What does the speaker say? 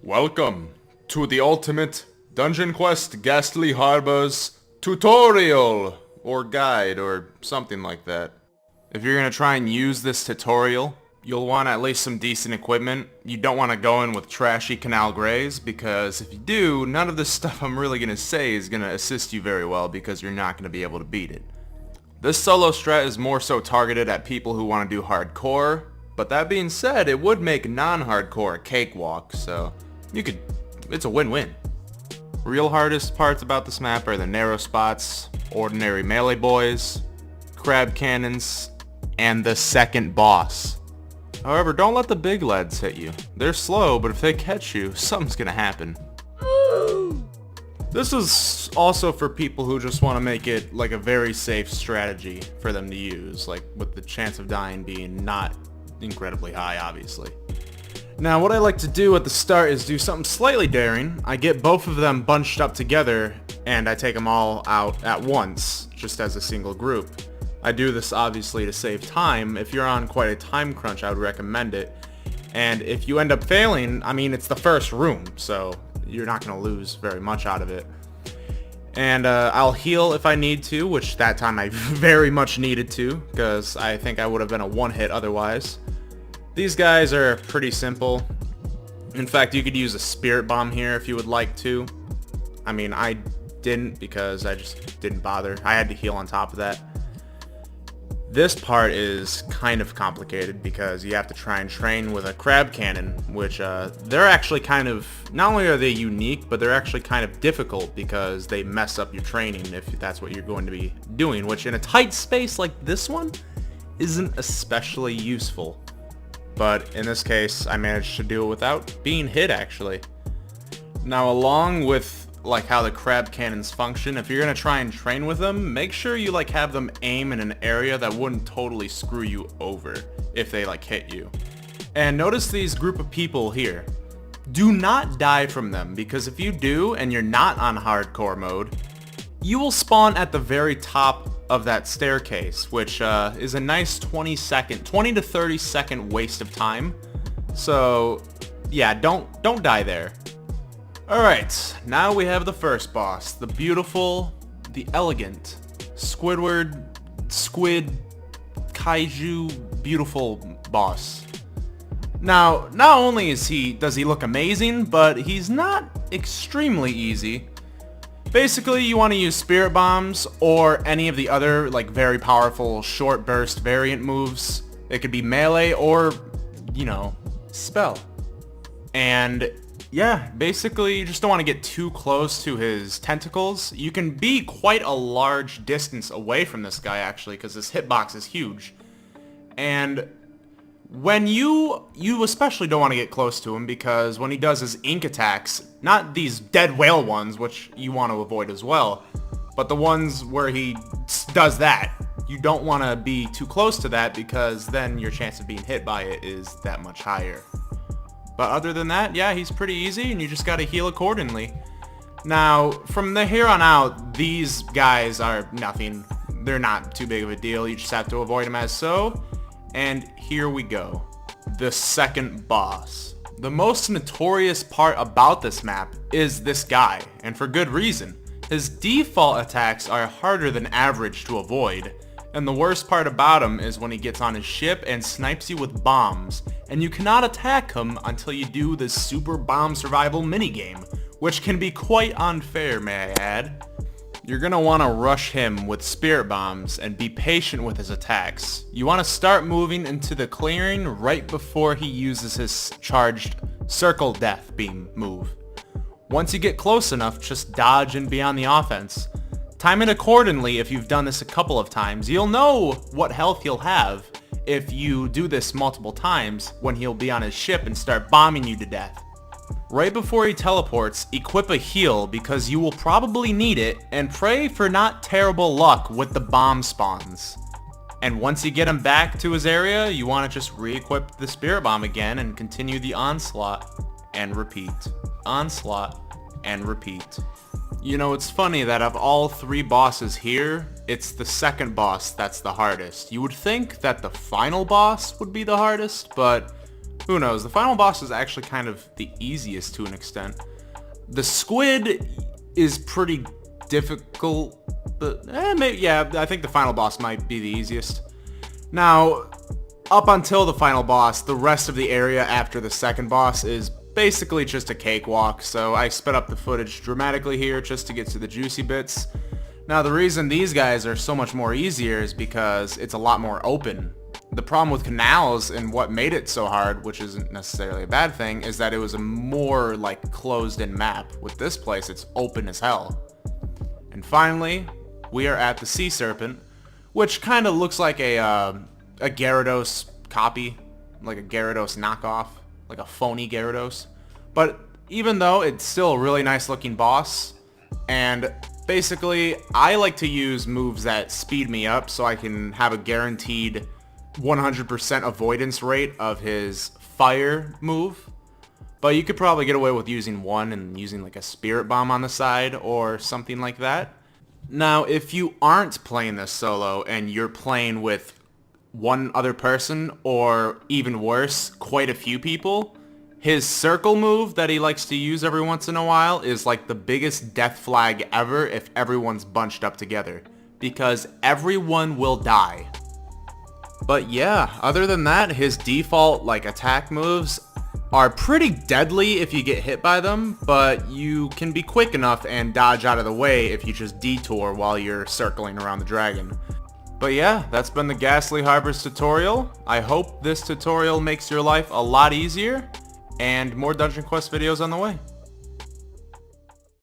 Welcome to the ultimate Dungeon Quest Ghastly Harbor's tutorial, or guide, or something like that. If you're gonna try and use this tutorial, you'll want at least some decent equipment. You don't want to go in with trashy canal grays, because if you do, none of this stuff I'm really gonna say is gonna assist you very well, because you're not gonna be able to beat it. This solo strat is more so targeted at people who want to do hardcore, but that being said, it would make non-hardcore a cakewalk, so it's a win-win. Real hardest parts about this map are the narrow spots, ordinary melee boys, crab cannons, and the second boss. However, don't let the big leads hit you. They're slow, but if they catch you, something's gonna happen. This is also for people who just want to make it like a very safe strategy for them to use, like with the chance of dying being not incredibly high, obviously. Now, what I like to do at the start is do something slightly daring. I get both of them bunched up together, and I take them all out at once, just as a single group. I do this obviously to save time. If you're on quite a time crunch, I would recommend it. And if you end up failing, I mean, it's the first room, so you're not going to lose very much out of it. And I'll heal if I need to, which that time I very much needed to, because I think I would have been a one-hit otherwise. These guys are pretty simple. In fact, you could use a spirit bomb here if you would like to. I mean, I didn't because I just didn't bother. I had to heal on top of that. This part is kind of complicated because you have to try and train with a crab cannon, which they're actually kind of, not only are they unique, but they're actually kind of difficult because they mess up your training if that's what you're going to be doing, which in a tight space like this one isn't especially useful. But in this case, I managed to do it without being hit, actually. Now, along with like how the crab cannons function, if you're gonna try and train with them, make sure you like have them aim in an area that wouldn't totally screw you over if they like hit you. And notice these group of people here. Do not die from them, because if you do and you're not on hardcore mode, you will spawn at the very top of that staircase, which is a nice 20 to 30 second waste of time. So yeah, don't die there. Alright, now we have the first boss, the beautiful, the elegant, Squidward, Squid, Kaiju, beautiful boss. Now, not only does he look amazing, but he's not extremely easy. Basically, you want to use spirit bombs or any of the other like very powerful short burst variant moves. It could be melee or, you know, spell. And yeah, basically you just don't want to get too close to his tentacles. You can be quite a large distance away from this guy actually, because his hitbox is huge. And when you especially don't want to get close to him, because when he does his ink attacks, not these dead whale ones, which you want to avoid as well, but the ones where he does that, you don't want to be too close to that, because then your chance of being hit by it is that much higher. But other than that, yeah, he's pretty easy, and you just gotta heal accordingly. Now, from here on out, these guys are nothing. They're not too big of a deal. You just have to avoid them as so. And here we go. The second boss. The most notorious part about this map is this guy, and for good reason. His default attacks are harder than average to avoid, and the worst part about him is when he gets on his ship and snipes you with bombs, and you cannot attack him until you do the super bomb survival minigame, which can be quite unfair, may I add. You're gonna want to rush him with spirit bombs and be patient with his attacks. You want to start moving into the clearing right before he uses his charged circle death beam move. Once you get close enough, just dodge and be on the offense. Time it accordingly. If you've done this a couple of times, you'll know what health he'll have if you do this multiple times when he'll be on his ship and start bombing you to death. Right before he teleports, equip a heal because you will probably need it, and pray for not terrible luck with the bomb spawns. And once you get him back to his area, you want to just re-equip the spirit bomb again and continue the onslaught and repeat. Onslaught and repeat. You know, it's funny that of all three bosses here, it's the second boss that's the hardest. You would think that the final boss would be the hardest, but Who knows? The final boss is actually kind of the easiest to an extent. The Squid is pretty difficult, but maybe, yeah, I think the final boss might be the easiest. Now, up until the final boss, the rest of the area after the second boss is basically just a cakewalk, so I sped up the footage dramatically here just to get to the juicy bits. Now, the reason these guys are so much more easier is because it's a lot more open. The problem with canals and what made it so hard, which isn't necessarily a bad thing, is that it was a more like closed-in map. With this place, it's open as hell. And finally, we are at the Sea Serpent, which kind of looks like a Gyarados copy, like a Gyarados knockoff, like a phony Gyarados. But even though it's still a really nice looking boss, and basically I like to use moves that speed me up so I can have a guaranteed 100% avoidance rate of his fire move. But you could probably get away with using one and using like a spirit bomb on the side or something like that. Now, if you aren't playing this solo and you're playing with one other person, or even worse, quite a few people, his circle move that he likes to use every once in a while is like the biggest death flag ever if everyone's bunched up together, because everyone will die. But yeah, other than that, his default like attack moves are pretty deadly if you get hit by them, but you can be quick enough and dodge out of the way if you just detour while you're circling around the dragon. But yeah, that's been the Ghastly Harbors tutorial. I hope this tutorial makes your life a lot easier, and more Dungeon Quest videos on the way.